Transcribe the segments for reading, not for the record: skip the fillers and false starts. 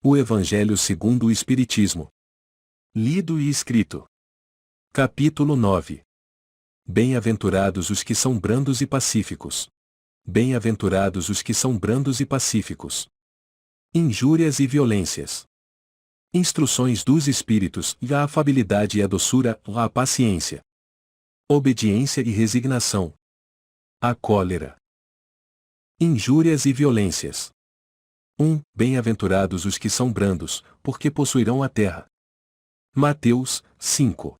O Evangelho segundo o Espiritismo. Lido e escrito. Capítulo 9. Bem-aventurados os que são brandos e pacíficos. Bem-aventurados os que são brandos e pacíficos. Injúrias e violências. Instruções dos Espíritos, a afabilidade e a doçura, a paciência. Obediência e resignação. A cólera. Injúrias e violências. 1. Bem-aventurados os que são brandos, porque possuirão a terra. Mateus 5.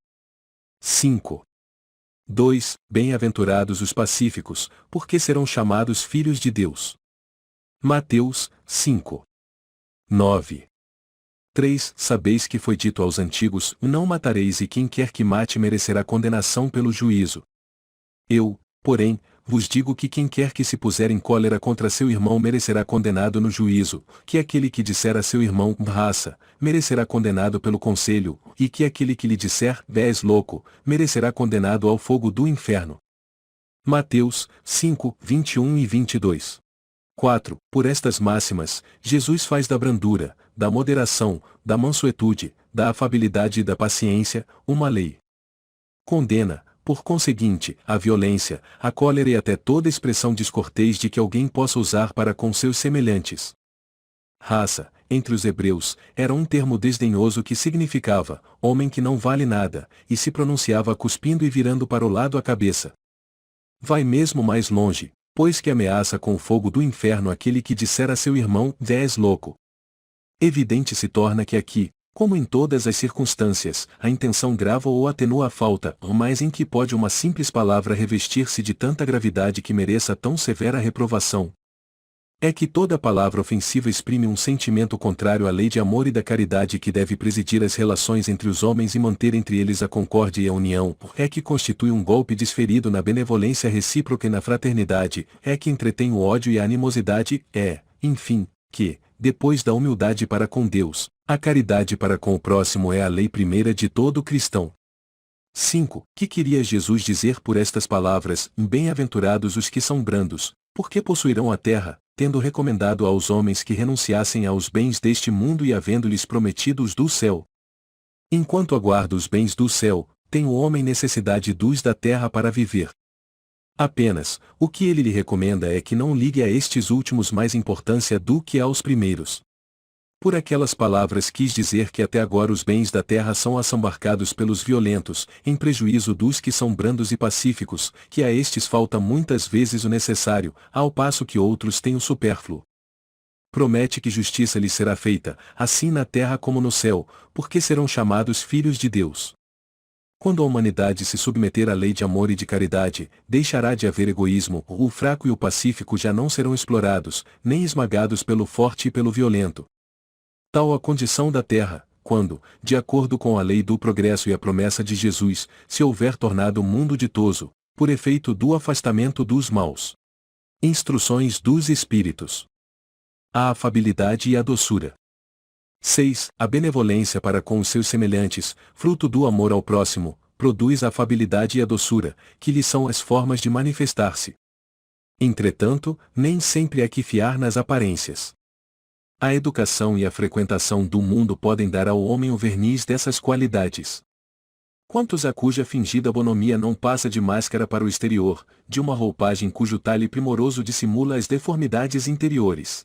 5. 2. Bem-aventurados os pacíficos, porque serão chamados filhos de Deus. Mateus 5. 9. 3. Sabeis que foi dito aos antigos: não matareis, e quem quer que mate merecerá condenação pelo juízo. Eu, porém, vos digo que quem quer que se puser em cólera contra seu irmão merecerá condenado no juízo, que aquele que disser a seu irmão, raça, merecerá condenado pelo conselho, e que aquele que lhe disser, és louco, merecerá condenado ao fogo do inferno. Mateus 5, 21 e 22. 4. Por estas máximas, Jesus faz da brandura, da moderação, da mansuetude, da afabilidade e da paciência, uma lei. Condena, por conseguinte, a violência, a cólera e até toda expressão descortês de que alguém possa usar para com seus semelhantes. Raça, entre os hebreus, era um termo desdenhoso que significava homem que não vale nada, e se pronunciava cuspindo e virando para o lado a cabeça. Vai mesmo mais longe, pois que ameaça com o fogo do inferno aquele que disser a seu irmão, és louco. Evidente se torna que aqui, como em todas as circunstâncias, a intenção grava ou atenua a falta, mas em que pode uma simples palavra revestir-se de tanta gravidade que mereça tão severa reprovação? É que toda palavra ofensiva exprime um sentimento contrário à lei de amor e da caridade que deve presidir as relações entre os homens e manter entre eles a concórdia e a união, é que constitui um golpe desferido na benevolência recíproca e na fraternidade, é que entretém o ódio e a animosidade, enfim, que, depois da humildade para com Deus, a caridade para com o próximo é a lei primeira de todo cristão. 5. Que queria Jesus dizer por estas palavras: bem-aventurados os que são brandos, porque possuirão a terra, tendo recomendado aos homens que renunciassem aos bens deste mundo e havendo-lhes prometido os do céu? Enquanto aguarda os bens do céu, tem o homem necessidade dos da terra para viver. Apenas, o que ele lhe recomenda é que não ligue a estes últimos mais importância do que aos primeiros. Por aquelas palavras quis dizer que até agora os bens da terra são assambarcados pelos violentos, em prejuízo dos que são brandos e pacíficos, que a estes falta muitas vezes o necessário, ao passo que outros têm o supérfluo. Promete que justiça lhes será feita, assim na terra como no céu, porque serão chamados filhos de Deus. Quando a humanidade se submeter à lei de amor e de caridade, deixará de haver egoísmo, o fraco e o pacífico já não serão explorados, nem esmagados pelo forte e pelo violento. Tal a condição da terra, quando, de acordo com a lei do progresso e a promessa de Jesus, se houver tornado o mundo ditoso, por efeito do afastamento dos maus. Instruções dos Espíritos. A afabilidade e a doçura. 6. A benevolência para com os seus semelhantes, fruto do amor ao próximo, produz a afabilidade e a doçura, que lhes são as formas de manifestar-se. Entretanto, nem sempre há que fiar nas aparências. A educação e a frequentação do mundo podem dar ao homem o verniz dessas qualidades. Quantos a cuja fingida bonomia não passa de máscara para o exterior, de uma roupagem cujo talhe primoroso dissimula as deformidades interiores?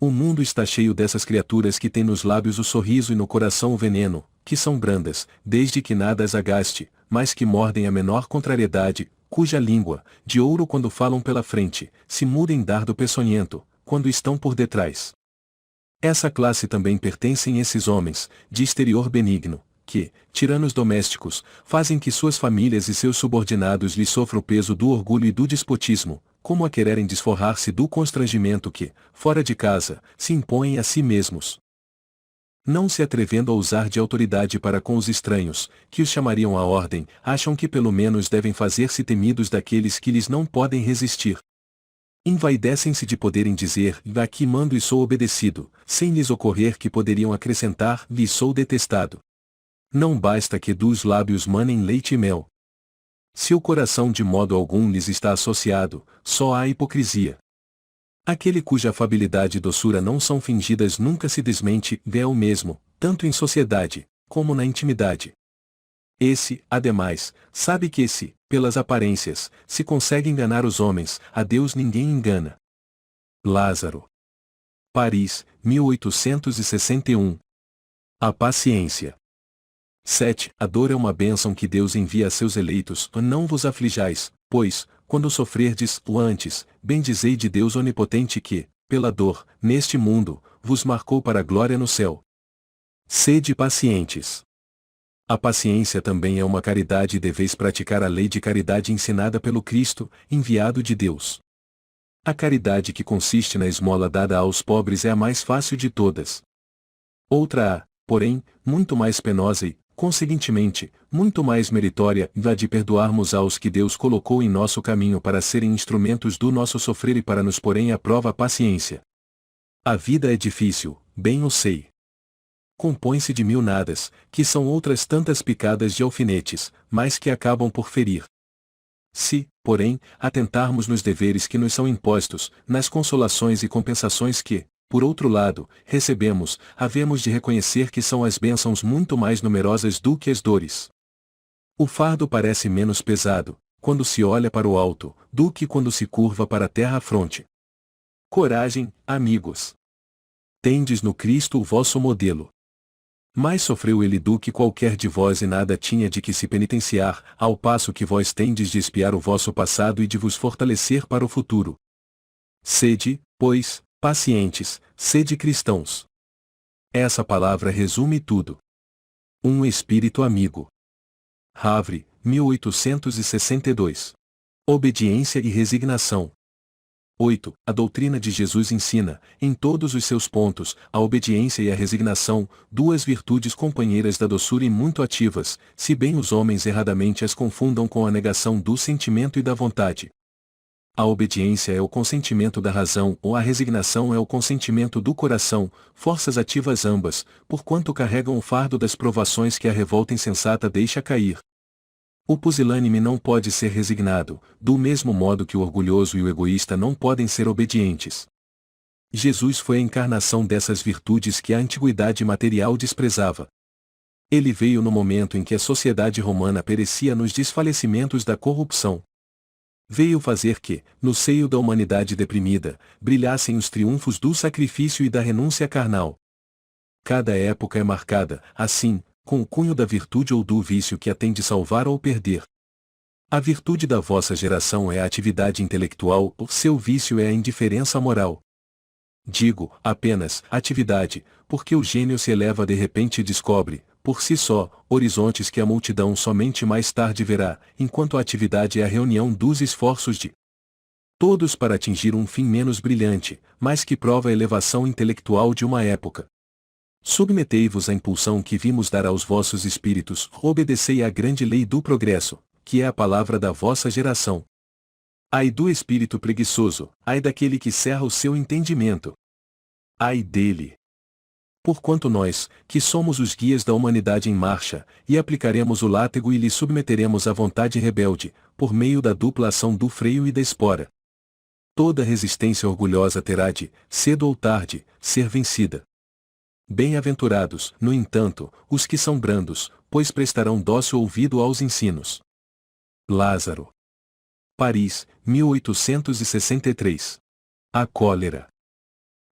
O mundo está cheio dessas criaturas que têm nos lábios o sorriso e no coração o veneno, que são brandas, desde que nada as agaste, mas que mordem a menor contrariedade, cuja língua, de ouro quando falam pela frente, se muda em dardo peçonhento, quando estão por detrás. Essa classe também pertencem esses homens, de exterior benigno, que, tiranos domésticos, fazem que suas famílias e seus subordinados lhes sofram o peso do orgulho e do despotismo, como a quererem desforrar-se do constrangimento que, fora de casa, se impõem a si mesmos. Não se atrevendo a usar de autoridade para com os estranhos, que os chamariam à ordem, acham que pelo menos devem fazer-se temidos daqueles que lhes não podem resistir. Envaidecem-se de poderem dizer: aqui mando e sou obedecido, sem lhes ocorrer que poderiam acrescentar: lhe sou detestado. Não basta que dos lábios manem leite e mel. Se o coração de modo algum lhes está associado, só há hipocrisia. Aquele cuja afabilidade e doçura não são fingidas nunca se desmente, é o mesmo, tanto em sociedade, como na intimidade. Esse, ademais, sabe que se, pelas aparências, se consegue enganar os homens, a Deus ninguém engana. Lázaro. Paris, 1861. A paciência. 7. A dor é uma bênção que Deus envia a seus eleitos, não vos aflijais, pois, quando sofrerdes, o antes, bendizei de Deus onipotente que, pela dor, neste mundo, vos marcou para a glória no céu. Sede pacientes. A paciência também é uma caridade e deveis praticar a lei de caridade ensinada pelo Cristo, enviado de Deus. A caridade que consiste na esmola dada aos pobres é a mais fácil de todas. Outra há, porém, muito mais penosa e, conseguintemente, muito mais meritória, a de perdoarmos aos que Deus colocou em nosso caminho para serem instrumentos do nosso sofrer e para nos porem à prova a paciência. A vida é difícil, bem o sei. Compõe-se de mil nadas, que são outras tantas picadas de alfinetes, mas que acabam por ferir. Se, porém, atentarmos nos deveres que nos são impostos, nas consolações e compensações que, por outro lado, recebemos, havemos de reconhecer que são as bênçãos muito mais numerosas do que as dores. O fardo parece menos pesado, quando se olha para o alto, do que quando se curva para a terra fronte. Coragem, amigos! Tendes no Cristo o vosso modelo. Mais sofreu ele do que qualquer de vós e nada tinha de que se penitenciar, ao passo que vós tendes de espiar o vosso passado e de vos fortalecer para o futuro. Sede, pois, pacientes, sede cristãos. Essa palavra resume tudo. Um espírito amigo. Havre, 1862. Obediência e resignação. 8. A doutrina de Jesus ensina, em todos os seus pontos, a obediência e a resignação, duas virtudes companheiras da doçura e muito ativas, se bem os homens erradamente as confundam com a negação do sentimento e da vontade. A obediência é o consentimento da razão ou a resignação é o consentimento do coração, forças ativas ambas, porquanto carregam o fardo das provações que a revolta insensata deixa cair. O pusilânime não pode ser resignado, do mesmo modo que o orgulhoso e o egoísta não podem ser obedientes. Jesus foi a encarnação dessas virtudes que a antiguidade material desprezava. Ele veio no momento em que a sociedade romana perecia nos desfalecimentos da corrupção. Veio fazer que, no seio da humanidade deprimida, brilhassem os triunfos do sacrifício e da renúncia carnal. Cada época é marcada, assim, com o cunho da virtude ou do vício que a tem de salvar ou perder. A virtude da vossa geração é a atividade intelectual, o seu vício é a indiferença moral. Digo, apenas, atividade, porque o gênio se eleva de repente e descobre, por si só, horizontes que a multidão somente mais tarde verá, enquanto a atividade é a reunião dos esforços de todos para atingir um fim menos brilhante, mas que prova a elevação intelectual de uma época. Submetei-vos à impulsão que vimos dar aos vossos espíritos, obedecei à grande lei do progresso, que é a palavra da vossa geração. Ai do espírito preguiçoso, ai daquele que cerra o seu entendimento. Ai dele! Porquanto nós, que somos os guias da humanidade em marcha, e aplicaremos o látego e lhe submeteremos a vontade rebelde, por meio da dupla ação do freio e da espora. Toda resistência orgulhosa terá de, cedo ou tarde, ser vencida. Bem-aventurados, no entanto, os que são brandos, pois prestarão dócil ouvido aos ensinos. Lázaro. Paris, 1863. A cólera.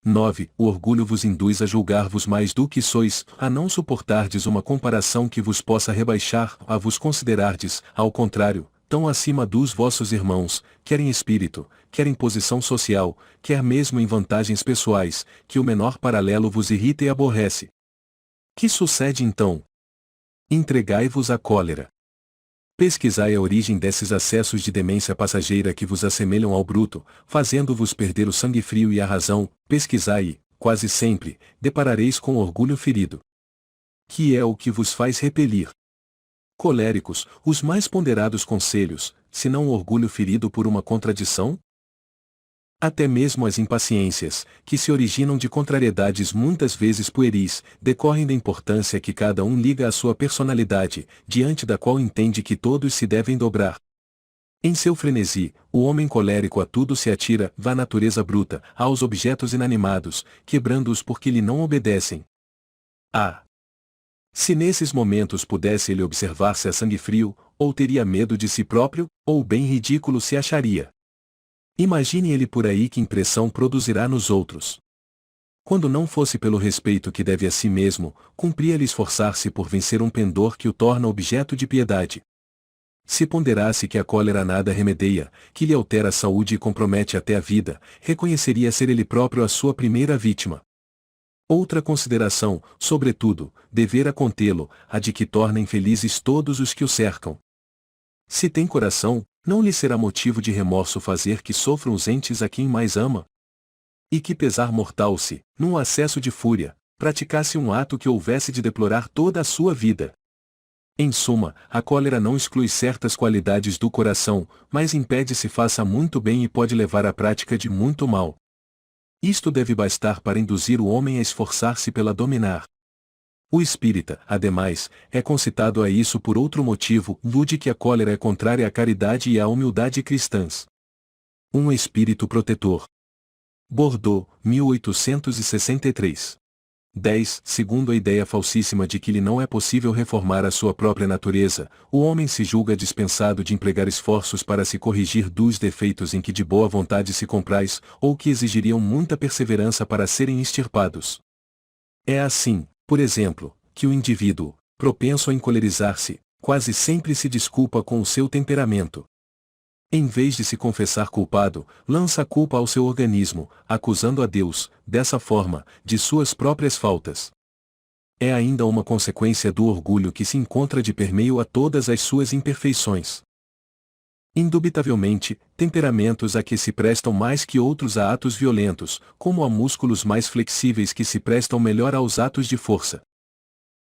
9. O orgulho vos induz a julgar-vos mais do que sois, a não suportardes uma comparação que vos possa rebaixar, a vos considerardes, ao contrário, tão acima dos vossos irmãos, quer em espírito, quer em posição social, quer mesmo em vantagens pessoais, que o menor paralelo vos irrita e aborrece. Que sucede então? Entregai-vos à cólera. Pesquisai a origem desses acessos de demência passageira que vos assemelham ao bruto, fazendo-vos perder o sangue frio e a razão, pesquisai e, quase sempre, deparareis com orgulho ferido. Que é o que vos faz repelir? Coléricos, os mais ponderados conselhos, se não o orgulho ferido por uma contradição? Até mesmo as impaciências, que se originam de contrariedades muitas vezes pueris, decorrem da importância que cada um liga à sua personalidade, diante da qual entende que todos se devem dobrar. Em seu frenesi, o homem colérico a tudo se atira, à natureza bruta, aos objetos inanimados, quebrando-os porque lhe não obedecem. Se nesses momentos pudesse ele observar-se a sangue frio, ou teria medo de si próprio, ou bem ridículo se acharia. Imagine ele por aí que impressão produzirá nos outros. Quando não fosse pelo respeito que deve a si mesmo, cumpria-lhe esforçar-se por vencer um pendor que o torna objeto de piedade. Se ponderasse que a cólera nada remedeia, que lhe altera a saúde e compromete até a vida, reconheceria ser ele próprio a sua primeira vítima. Outra consideração, sobretudo, devera contê-lo, a de que torna infelizes todos os que o cercam. Se tem coração, não lhe será motivo de remorso fazer que sofram os entes a quem mais ama? E que pesar mortal se, num acesso de fúria, praticasse um ato que houvesse de deplorar toda a sua vida. Em suma, a cólera não exclui certas qualidades do coração, mas impede se faça muito bem e pode levar à prática de muito mal. Isto deve bastar para induzir o homem a esforçar-se pela dominar. O espírita, ademais, é concitado a isso por outro motivo, o de que a cólera é contrária à caridade e à humildade cristãs. Um espírito protetor. Bordeaux, 1863. 10. Segundo a ideia falsíssima de que lhe não é possível reformar a sua própria natureza, o homem se julga dispensado de empregar esforços para se corrigir dos defeitos em que de boa vontade se compraz, ou que exigiriam muita perseverança para serem extirpados. É assim, por exemplo, que o indivíduo, propenso a encolerizar-se, quase sempre se desculpa com o seu temperamento. Em vez de se confessar culpado, lança a culpa ao seu organismo, acusando a Deus, dessa forma, de suas próprias faltas. É ainda uma consequência do orgulho que se encontra de permeio a todas as suas imperfeições. Indubitavelmente, temperamentos a que se prestam mais que outros a atos violentos, como a músculos mais flexíveis que se prestam melhor aos atos de força.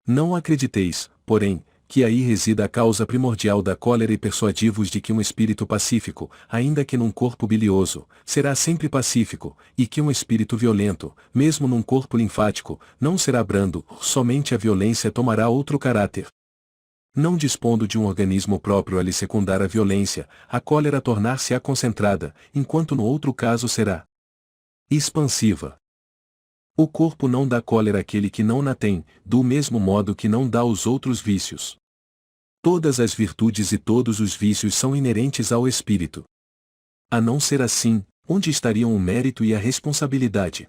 Não acrediteis, porém, que aí resida a causa primordial da cólera e persuadi-vos de que um espírito pacífico, ainda que num corpo bilioso, será sempre pacífico, e que um espírito violento, mesmo num corpo linfático, não será brando, somente a violência tomará outro caráter. Não dispondo de um organismo próprio a lhe secundar a violência, a cólera tornar-se-á concentrada, enquanto no outro caso será expansiva. O corpo não dá cólera àquele que não na tem, do mesmo modo que não dá os outros vícios. Todas as virtudes e todos os vícios são inerentes ao espírito. A não ser assim, onde estariam o mérito e a responsabilidade?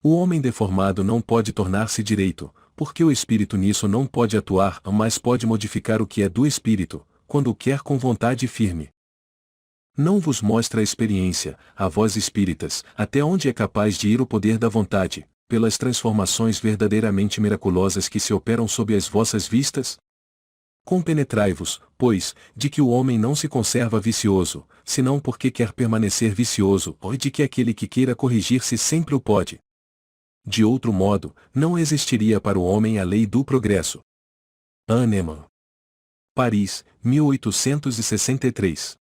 O homem deformado não pode tornar-se direito, porque o espírito nisso não pode atuar, mas pode modificar o que é do espírito, quando o quer com vontade firme. Não vos mostra a experiência, a vós espíritas, até onde é capaz de ir o poder da vontade, pelas transformações verdadeiramente miraculosas que se operam sob as vossas vistas? Compenetrai-vos, pois, de que o homem não se conserva vicioso, senão porque quer permanecer vicioso, ou de que aquele que queira corrigir-se sempre o pode. De outro modo, não existiria para o homem a lei do progresso. Hahnemann. Paris, 1863.